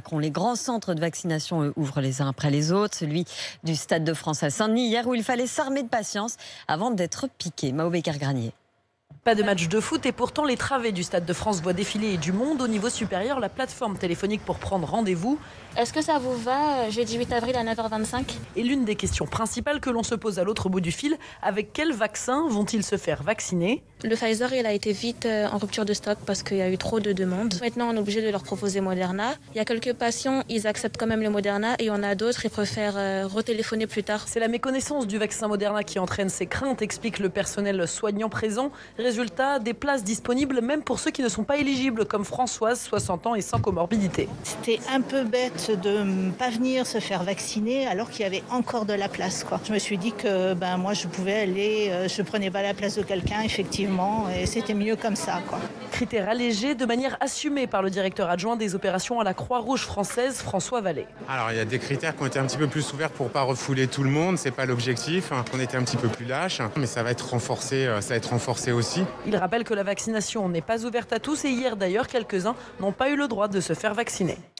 Macron. Les grands centres de vaccination ouvrent les uns après les autres. Celui du Stade de France à Saint-Denis hier où il fallait s'armer de patience avant d'être piqué. Mao Bécart-Granier. Pas de match de foot et pourtant les travées du Stade de France voient défiler du monde. Au niveau supérieur, la plateforme téléphonique pour prendre rendez-vous. Est-ce que ça vous va jeudi 8 avril à 9h25 ? Et l'une des questions principales que l'on se pose à l'autre bout du fil, avec quel vaccin vont-ils se faire vacciner ? Le Pfizer, il a été vite en rupture de stock parce qu'il y a eu trop de demandes. Maintenant, on est obligé de leur proposer Moderna. Il y a quelques patients, ils acceptent quand même le Moderna et on a d'autres, ils préfèrent retéléphoner plus tard. C'est la méconnaissance du vaccin Moderna qui entraîne ces craintes, explique le personnel soignant présent. Résultat, des places disponibles même pour ceux qui ne sont pas éligibles, comme Françoise, 60 ans et sans comorbidité. C'était un peu bête de ne pas venir se faire vacciner alors qu'il y avait encore de la place, quoi. Je me suis dit que moi je pouvais aller, je prenais pas la place de quelqu'un effectivement et c'était mieux comme ça, quoi. Critère allégé de manière assumée par le directeur adjoint des opérations à la Croix-Rouge française, François Vallée. Alors il y a des critères qui ont été un petit peu plus ouverts pour pas refouler tout le monde, c'est pas l'objectif. On était un petit peu plus lâche, mais ça va être renforcé aussi. Il rappelle que la vaccination n'est pas ouverte à tous et hier d'ailleurs quelques-uns n'ont pas eu le droit de se faire vacciner.